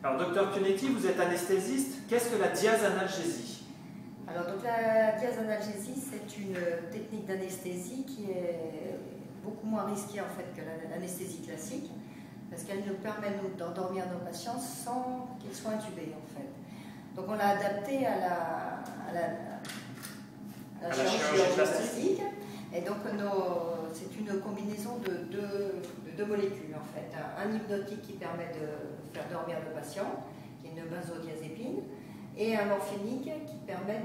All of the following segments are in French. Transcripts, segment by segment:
Alors, docteur Pionetti, vous êtes anesthésiste. Qu'est-ce que la diazanalgésie? Alors, donc la diazanalgésie, c'est une technique d'anesthésie qui est beaucoup moins risquée en fait que l'anesthésie classique, parce qu'elle nous permet d'endormir nos patients sans qu'ils soient intubés en fait. Donc on l'a adapté à la chirurgie plastique. Et donc c'est une combinaison de deux molécules en fait. Un hypnotique qui permet de faire dormir le patient, qui est une benzodiazépine, et un morphinique qui permet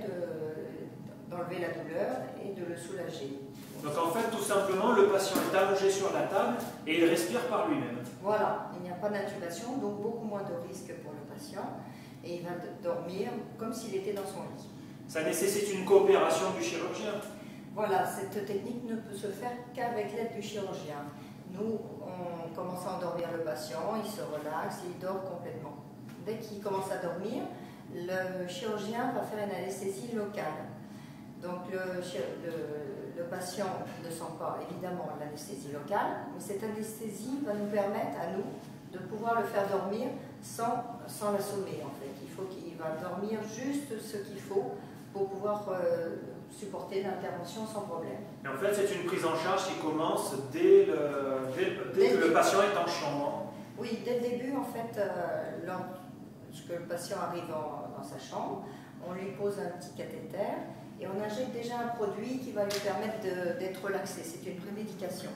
d'enlever la douleur et de le soulager. Donc en fait, tout simplement, le patient est allongé sur la table et il respire par lui-même. Voilà, il n'y a pas d'intubation, donc beaucoup moins de risques pour le patient, et il va dormir comme s'il était dans son lit. Ça nécessite une coopération du chirurgien. Voilà, cette technique ne peut se faire qu'avec l'aide du chirurgien. Nous, on commence à endormir le patient, il se relaxe, il dort complètement. Dès qu'il commence à dormir, le chirurgien va faire une anesthésie locale. Donc le patient ne sent pas évidemment l'anesthésie locale, mais cette anesthésie va nous permettre à nous de pouvoir le faire dormir sans l'assommer en fait. Il faut qu'il va dormir juste ce qu'il faut pour pouvoir supporter l'intervention sans problème. Et en fait, c'est une prise en charge qui commence dès que le patient est en chambre. Oui, dès le début, en fait, lorsque le patient arrive dans sa chambre, on lui pose un petit cathéter et on injecte déjà un produit qui va lui permettre d'être relaxé. C'est une prémédication.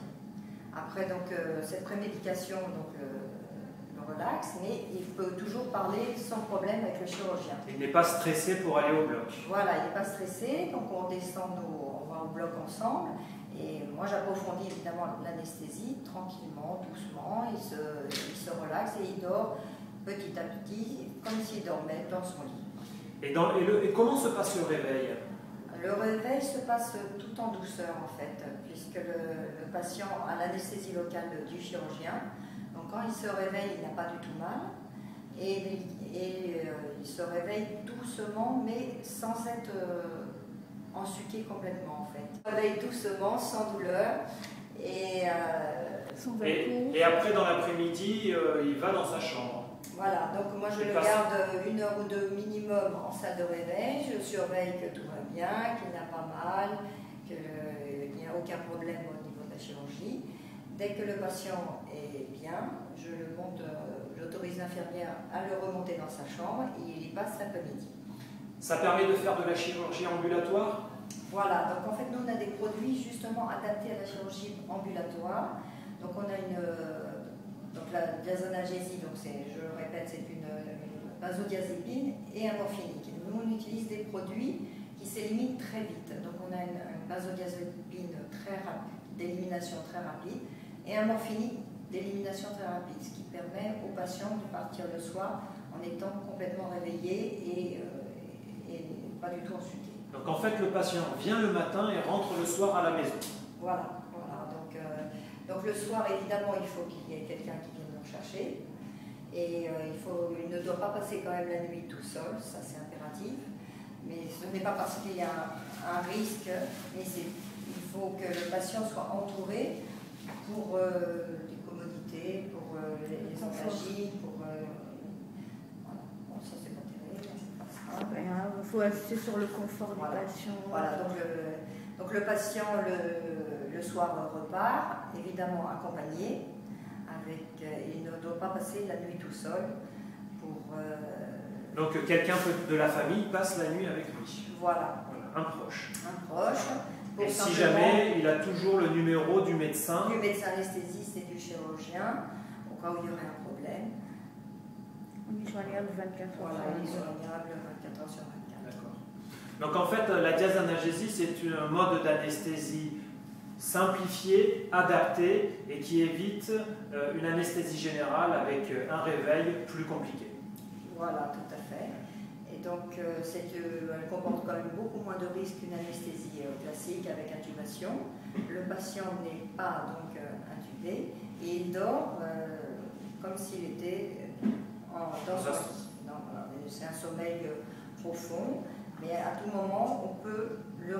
Après, donc, cette prémédication le relaxe, mais il peut toujours parler sans problème avec le chirurgien. Il n'est pas stressé pour aller au bloc. Voilà, il n'est pas stressé, donc on descend, on va au bloc ensemble. Et moi, j'approfondis évidemment l'anesthésie tranquillement, doucement. Il se relaxe et il dort petit à petit, comme s'il dormait dans son lit. Et comment se passe le réveil? Le réveil se passe tout en douceur en fait, puisque le patient a l'anesthésie locale du chirurgien. Donc quand il se réveille, il n'a pas du tout mal. Et il se réveille doucement, mais sans être ensuqué complètement en fait. Il se réveille doucement, sans douleur. Et après, dans l'après-midi, il va dans sa chambre. Voilà, donc moi je le garde 1 heure ou 2 minimum en salle de réveil, je surveille que tout va bien, qu'il n'a pas mal, qu'il n'y a aucun problème au niveau de la chirurgie. Dès que le patient est bien, j'autorise l'infirmière à le remonter dans sa chambre et il y passe l'après-midi. Ça permet de faire de la chirurgie ambulatoire? Voilà, donc en fait nous on a des produits justement adaptés à la chirurgie ambulatoire. Donc on a la diazanalgésie, donc je le répète, c'est une benzodiazépine et un morphinique. Nous on utilise des produits qui s'éliminent très vite. Donc on a une benzodiazépine très rapide, d'élimination très rapide, et un morphinique d'élimination très rapide, ce qui permet aux patients de partir le soir en étant complètement réveillés et pas du tout ensuite. Donc en fait, le patient vient le matin et rentre le soir à la maison. Voilà. Donc le soir, évidemment, il faut qu'il y ait quelqu'un qui vienne nous chercher. Et il ne doit pas passer quand même la nuit tout seul, ça c'est impératif. Mais ce n'est pas parce qu'il y a un risque, mais il faut que le patient soit entouré pour les commodités, pour les oncologies, pour... voilà. Bon, ça c'est pas terrible, c'est pas ça. Il faut insister sur le confort du patient. Voilà, donc le patient le soir repart, évidemment accompagné, il ne doit pas passer la nuit tout seul. Donc quelqu'un de la famille passe la nuit avec lui. Voilà. Un proche. Un proche. Et si jamais, il a toujours le numéro du médecin. Du médecin anesthésiste et du chirurgien, au cas où il y aurait un problème. Il est joignable 24 heures. Voilà, il est joignable 24 heures sur 24. D'accord. Donc en fait, la diazanalgésie, c'est un mode d'anesthésie simplifié, adapté et qui évite une anesthésie générale avec un réveil plus compliqué. Voilà, tout à fait. Et donc, elle comporte quand même beaucoup moins de risques qu'une anesthésie classique avec intubation. Le patient n'est pas donc intubé et il dort comme s'il était dans son lit. C'est un sommeil profond, mais à tout moment, on peut le